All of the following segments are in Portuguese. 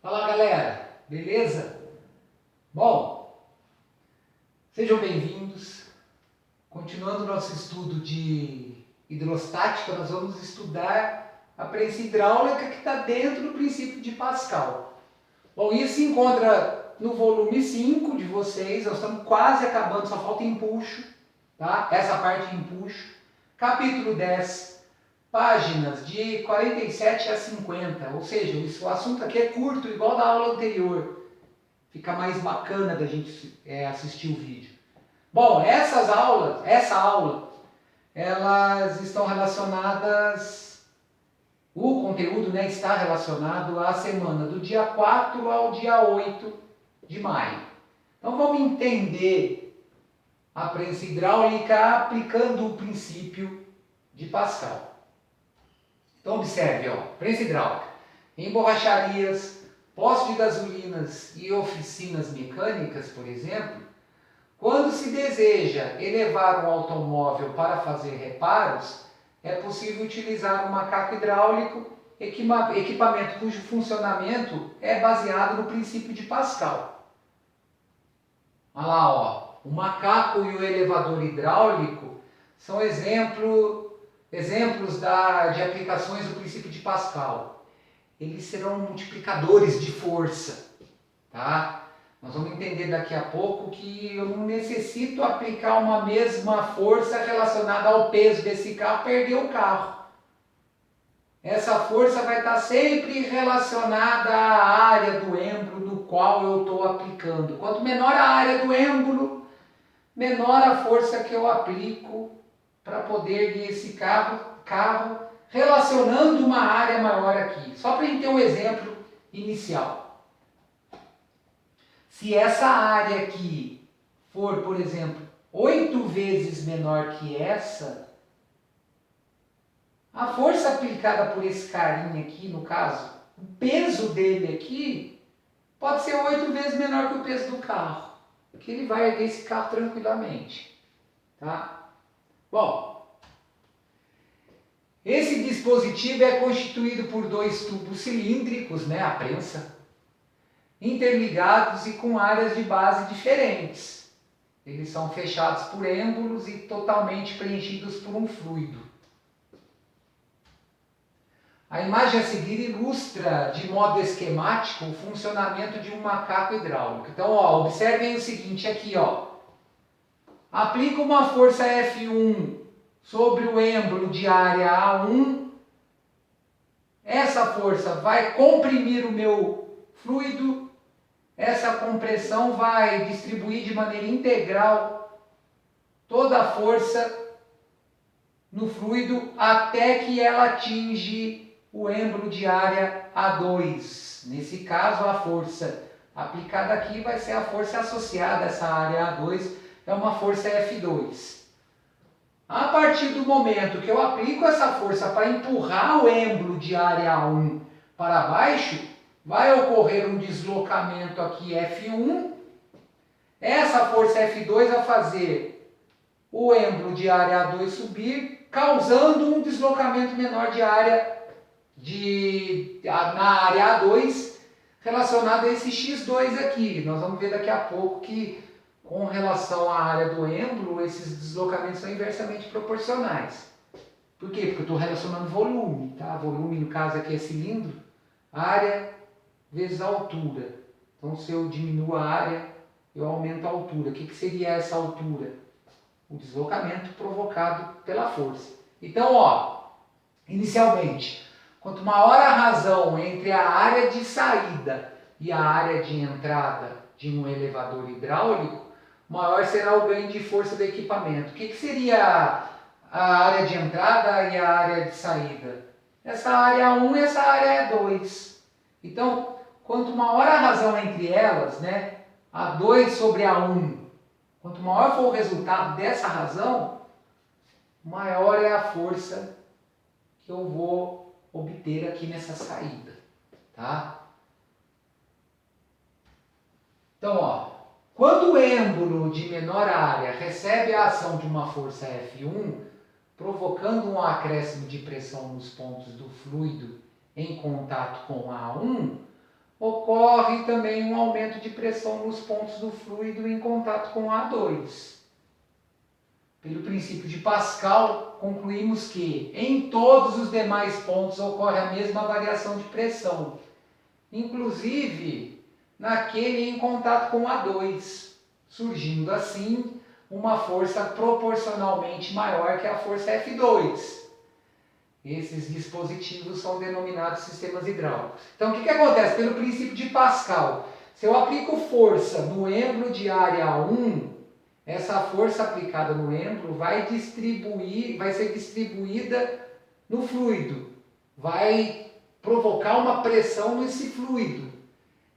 Fala galera, beleza? Bom, sejam bem-vindos. Continuando nosso estudo de hidrostática, nós vamos estudar a prensa hidráulica que está dentro do princípio de Pascal. Bom, isso se encontra no volume 5 de vocês, nós estamos quase acabando, só falta empuxo, tá? Essa parte de empuxo. Capítulo 10. Páginas de 47 a 50, ou seja, o assunto aqui é curto, igual da aula anterior. Fica mais bacana da gente assistir o vídeo. Bom, essa aula, elas estão relacionadas, o conteúdo está relacionado à semana do dia 4 ao dia 8 de maio. Então vamos entender a prensa hidráulica aplicando o princípio de Pascal. Então observe, prensa hidráulica. Em borracharias, postos de gasolinas e oficinas mecânicas, por exemplo, quando se deseja elevar um automóvel para fazer reparos, é possível utilizar um macaco hidráulico, equipamento cujo funcionamento é baseado no princípio de Pascal. Olha lá, o macaco e o elevador hidráulico são exemplos de aplicações do princípio de Pascal. Eles serão multiplicadores de força, tá? Nós vamos entender daqui a pouco que eu não necessito aplicar uma mesma força relacionada ao peso desse carro, perder o carro. Essa força vai estar sempre relacionada à área do êmbolo no qual eu estou aplicando. Quanto menor a área do êmbolo, menor a força que eu aplico para poder guiar esse carro relacionando uma área maior aqui. Só para a gente ter um exemplo inicial. Se essa área aqui for, por exemplo, 8 vezes menor que essa, a força aplicada por esse carinha aqui, no caso, o peso dele aqui, pode ser 8 vezes menor que o peso do carro. Que ele vai erguer esse carro tranquilamente. Tá? Bom, esse dispositivo é constituído por 2 tubos cilíndricos, a prensa, interligados e com áreas de base diferentes. Eles são fechados por êmbolos e totalmente preenchidos por um fluido. A imagem a seguir ilustra de modo esquemático o funcionamento de um macaco hidráulico. Então, observem o seguinte aqui, aplica uma força F1 sobre o êmbolo de área A1. Essa força vai comprimir o meu fluido. Essa compressão vai distribuir de maneira integral toda a força no fluido até que ela atinge o êmbolo de área A2. Nesse caso, a força aplicada aqui vai ser a força associada a essa área A2, é uma força F2. A partir do momento que eu aplico essa força para empurrar o êmbolo de área A1 para baixo, vai ocorrer um deslocamento aqui F1. Essa força F2 vai fazer o êmbolo de área A2 subir, causando um deslocamento menor de área na área A2 relacionado a esse X2 aqui. Nós vamos ver daqui a pouco que com relação à área do êmbolo, esses deslocamentos são inversamente proporcionais. Por quê? Porque eu estou relacionando volume, tá? Volume, no caso aqui, é cilindro, área vezes a altura. Então, se eu diminuo a área, eu aumento a altura. O que seria essa altura? O deslocamento provocado pela força. Então, inicialmente, quanto maior a razão entre a área de saída e a área de entrada de um elevador hidráulico, maior será o ganho de força do equipamento. O que seria a área de entrada e a área de saída? Essa área 1 e essa área 2. Então, quanto maior a razão entre elas, A2 sobre A1, quanto maior for o resultado dessa razão, maior é a força que eu vou obter aqui nessa saída, tá? Então, quando o êmbolo de menor área recebe a ação de uma força F1, provocando um acréscimo de pressão nos pontos do fluido em contato com A1, ocorre ocorre também um aumento de pressão nos pontos do fluido em contato com A2. Pelo princípio de Pascal, concluímos que em todos os demais pontos ocorre a mesma variação de pressão, inclusive naquele em contato com A2, surgindo assim uma força proporcionalmente maior que a força F2. Esses dispositivos são denominados sistemas hidráulicos. Então, o que acontece? Pelo princípio de Pascal, se eu aplico força no êmbolo de área 1, essa força aplicada no êmbolo vai ser distribuída no fluido, vai provocar uma pressão nesse fluido.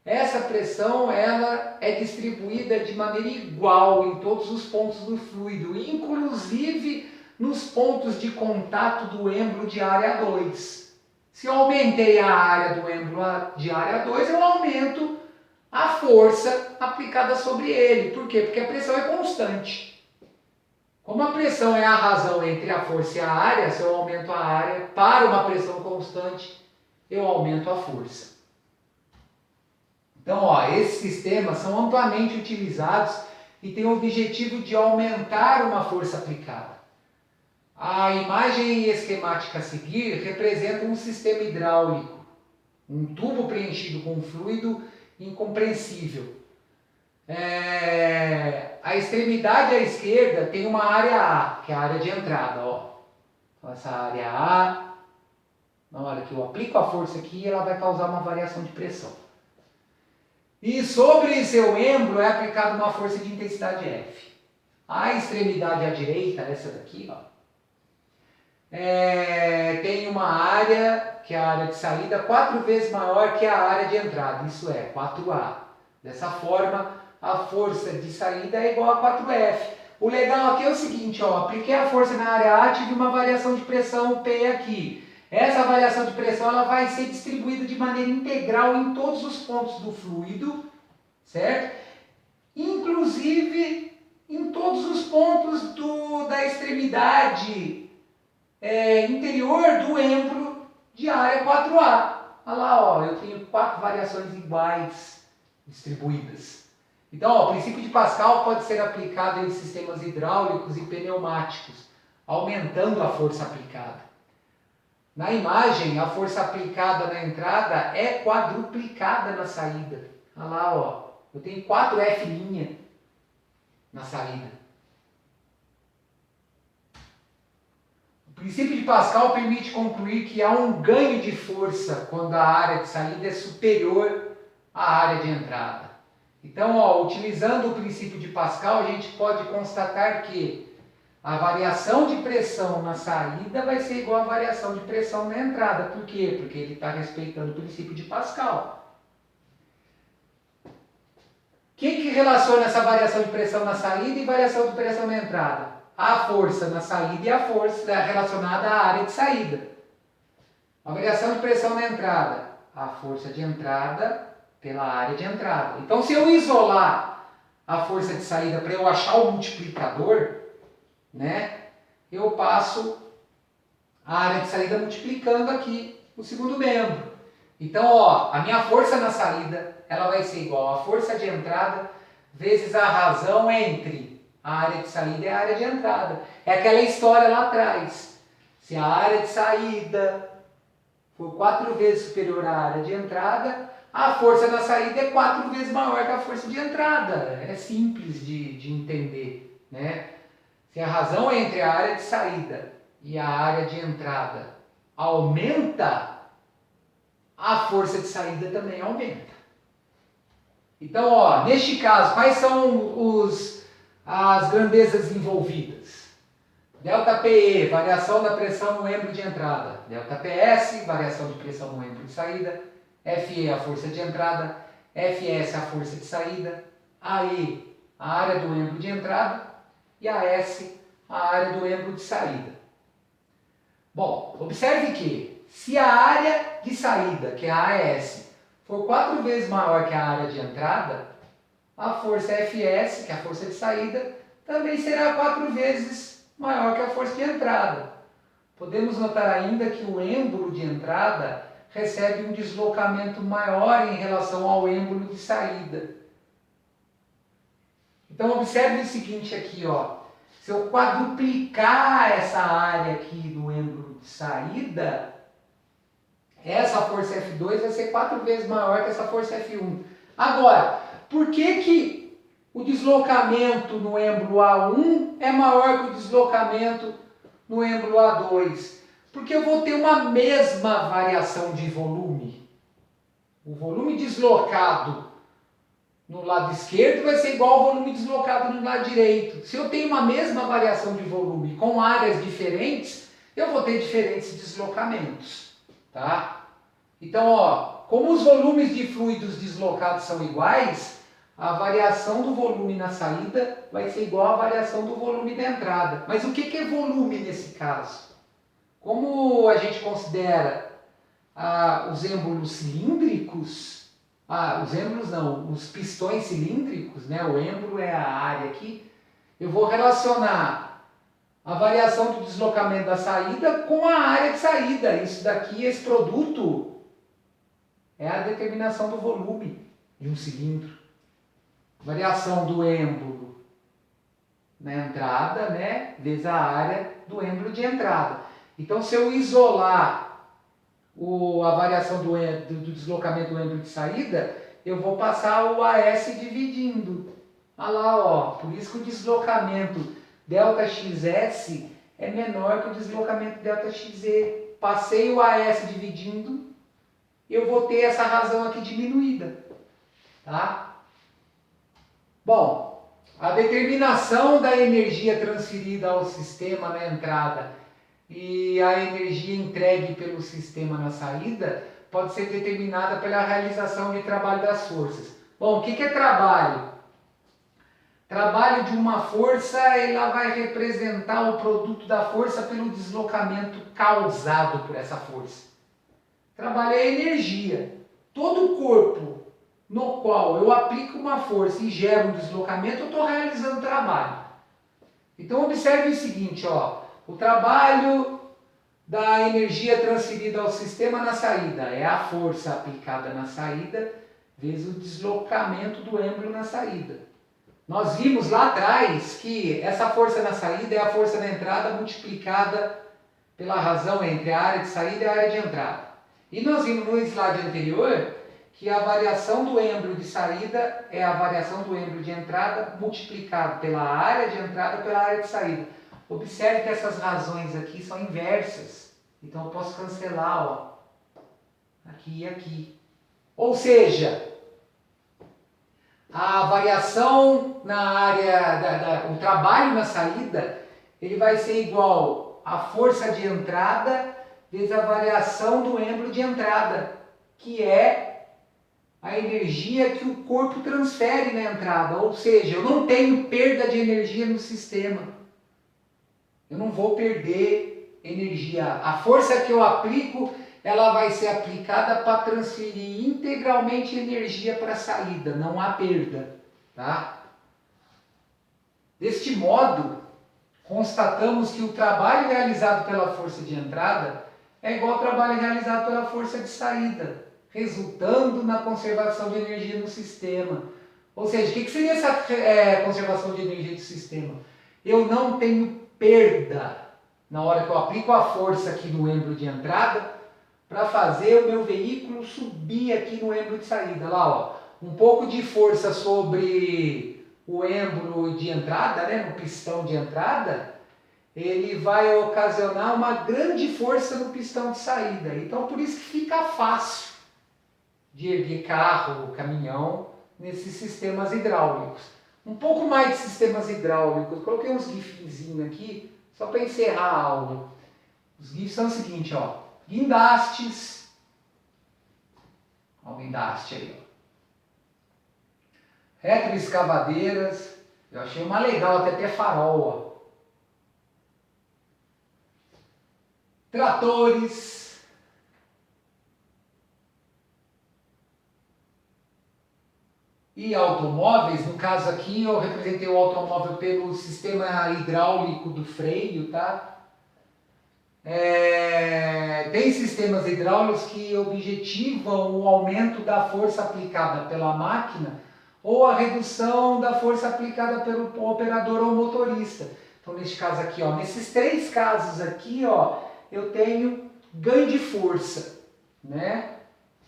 Essa pressão ela é distribuída de maneira igual em todos os pontos do fluido, inclusive nos pontos de contato do êmbolo de área 2. Se eu aumentei a área do êmbolo de área 2, eu aumento a força aplicada sobre ele. Por quê? Porque a pressão é constante. Como a pressão é a razão entre a força e a área, se eu aumento a área para uma pressão constante, eu aumento a força. Então, esses sistemas são amplamente utilizados e têm o objetivo de aumentar uma força aplicada. A imagem esquemática a seguir representa um sistema hidráulico, um tubo preenchido com fluido incompreensível. A extremidade à esquerda tem uma área A, que é a área de entrada. Então, essa área A, na hora que eu aplico a força aqui, ela vai causar uma variação de pressão. E sobre seu êmbolo é aplicada uma força de intensidade F. A extremidade à direita, essa daqui, tem uma área, que é a área de saída, 4 vezes maior que a área de entrada, isso é, 4A. Dessa forma, a força de saída é igual a 4F. O legal aqui é o seguinte, apliquei a força na área A, tive uma variação de pressão P aqui. Essa variação de pressão ela vai ser distribuída de maneira integral em todos os pontos do fluido, certo? Inclusive em todos os pontos da extremidade interior do êmbolo de área 4A. Olha lá, eu tenho 4 variações iguais distribuídas. Então, o princípio de Pascal pode ser aplicado em sistemas hidráulicos e pneumáticos, aumentando a força aplicada. Na imagem, a força aplicada na entrada é quadruplicada na saída. Olha lá, eu tenho 4F' na saída. O princípio de Pascal permite concluir que há um ganho de força quando a área de saída é superior à área de entrada. Então, utilizando o princípio de Pascal, a gente pode constatar que a variação de pressão na saída vai ser igual à variação de pressão na entrada. Por quê? Porque ele está respeitando o princípio de Pascal. O que relaciona essa variação de pressão na saída e variação de pressão na entrada? A força na saída e a força relacionada à área de saída. A variação de pressão na entrada, a força de entrada pela área de entrada. Então, se eu isolar a força de saída para eu achar o multiplicador, eu passo a área de saída multiplicando aqui o segundo membro. Então, a minha força na saída ela vai ser igual à força de entrada vezes a razão entre a área de saída e a área de entrada. É aquela história lá atrás. Se a área de saída for 4 vezes superior à área de entrada, a força na saída é 4 vezes maior que a força de entrada. É simples de entender, Se a razão entre a área de saída e a área de entrada aumenta, a força de saída também aumenta. Então, neste caso, quais são as grandezas envolvidas? ΔPE, variação da pressão no êmbolo de entrada. ΔPS, variação de pressão no êmbolo de saída. FE, a força de entrada. FS, a força de saída. AE, a área do êmbolo de entrada. E AS, a área do êmbolo de saída. Bom, observe que se a área de saída, que é a AS, for 4 vezes maior que a área de entrada, a força FS, que é a força de saída, também será 4 vezes maior que a força de entrada. Podemos notar ainda que o êmbolo de entrada recebe um deslocamento maior em relação ao êmbolo de saída. Então observe o seguinte aqui, ó. Se eu quadruplicar essa área aqui do êmbolo de saída, essa força F2 vai ser 4 vezes maior que essa força F1. Agora, por que o deslocamento no êmbolo A1 é maior que o deslocamento no êmbolo A2? Porque eu vou ter uma mesma variação de volume. O volume deslocado no lado esquerdo vai ser igual ao volume deslocado no lado direito. Se eu tenho uma mesma variação de volume com áreas diferentes, eu vou ter diferentes deslocamentos, tá? Então, ó, como os volumes de fluidos deslocados são iguais, a variação do volume na saída vai ser igual à variação do volume da entrada. Mas o que é volume nesse caso? Como a gente considera os êmbolos cilíndricos, os êmbolos não, os pistões cilíndricos, né? O êmbolo é a área aqui, eu vou relacionar a variação do deslocamento da saída com a área de saída. Isso daqui, esse produto, é a determinação do volume de um cilindro. Variação do êmbolo na entrada, né? Vezes a área do êmbolo de entrada. Então, se eu isolar a variação do deslocamento do êmbolo de saída, eu vou passar o AS dividindo. Olha lá, ó, por isso que o deslocamento ΔXS é menor que o deslocamento ΔXE. Passei o AS dividindo, eu vou ter essa razão aqui diminuída. Tá? Bom, a determinação da energia transferida ao sistema na entrada e a energia entregue pelo sistema na saída pode ser determinada pela realização de trabalho das forças. Bom, o que é trabalho? Trabalho de uma força, ela vai representar o produto da força pelo deslocamento causado por essa força. Trabalho é energia. Todo corpo no qual eu aplico uma força e gero um deslocamento, eu estou realizando trabalho. Então observe o seguinte, ó. O trabalho da energia transferida ao sistema na saída é a força aplicada na saída vezes o deslocamento do êmbolo na saída. Nós vimos lá atrás que essa força na saída é a força na entrada multiplicada pela razão entre a área de saída e a área de entrada. E nós vimos no slide anterior que a variação do êmbolo de saída é a variação do êmbolo de entrada multiplicado pela área de entrada pela área de saída. Observe que essas razões aqui são inversas. Então eu posso cancelar, ó, aqui e aqui. Ou seja, a variação na área, o trabalho na saída, ele vai ser igual à força de entrada vezes a variação do êmbolo de entrada, que é a energia que o corpo transfere na entrada. Ou seja, eu não tenho perda de energia no sistema. Eu não vou perder energia. A força que eu aplico, ela vai ser aplicada para transferir integralmente energia para a saída. Não há perda. Tá? Deste modo, constatamos que o trabalho realizado pela força de entrada é igual ao trabalho realizado pela força de saída, resultando na conservação de energia no sistema. Ou seja, o que seria essa conservação de energia do sistema? Eu não tenho perda na hora que eu aplico a força aqui no êmbolo de entrada para fazer o meu veículo subir aqui no êmbolo de saída. Lá, ó, um pouco de força sobre o êmbolo de entrada, né, no pistão de entrada, ele vai ocasionar uma grande força no pistão de saída. Então, por isso que fica fácil de erguer carro, caminhão, nesses sistemas hidráulicos. Um pouco mais de sistemas hidráulicos. Coloquei uns gifzinhos aqui, só para encerrar a aula. Os gifs são o seguinte, ó. Guindastes. Ó o guindaste aí, ó. Retroescavadeiras. Eu achei uma legal, até farol, ó. Tratores, e automóveis. No caso aqui eu representei o automóvel pelo sistema hidráulico do freio, tá? Tem sistemas hidráulicos que objetivam o aumento da força aplicada pela máquina ou a redução da força aplicada pelo operador ou motorista. Então, neste caso aqui, ó, nesses três casos aqui, ó, eu tenho ganho de força, né?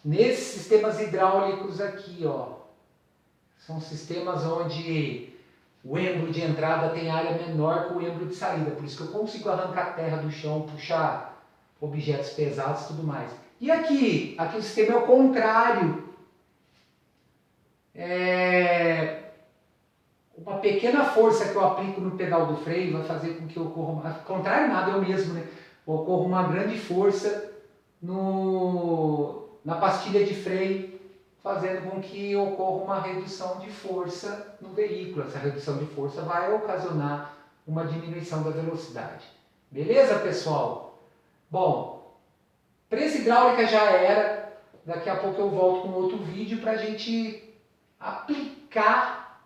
Nesses sistemas hidráulicos aqui, ó, são sistemas onde o êmbolo de entrada tem área menor que o êmbolo de saída, por isso que eu consigo arrancar terra do chão, puxar objetos pesados e tudo mais. E aqui o sistema é o contrário. Uma pequena força que eu aplico no pedal do freio vai fazer com que ocorra, contrário nada, é o mesmo, né? Ocorra uma grande força na pastilha de freio, fazendo com que ocorra uma redução de força no veículo. Essa redução de força vai ocasionar uma diminuição da velocidade. Beleza, pessoal? Bom, prensa hidráulica já era. Daqui a pouco eu volto com outro vídeo para a gente aplicar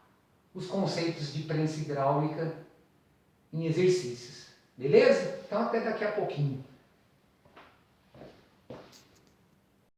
os conceitos de prensa hidráulica em exercícios. Beleza? Então até daqui a pouquinho.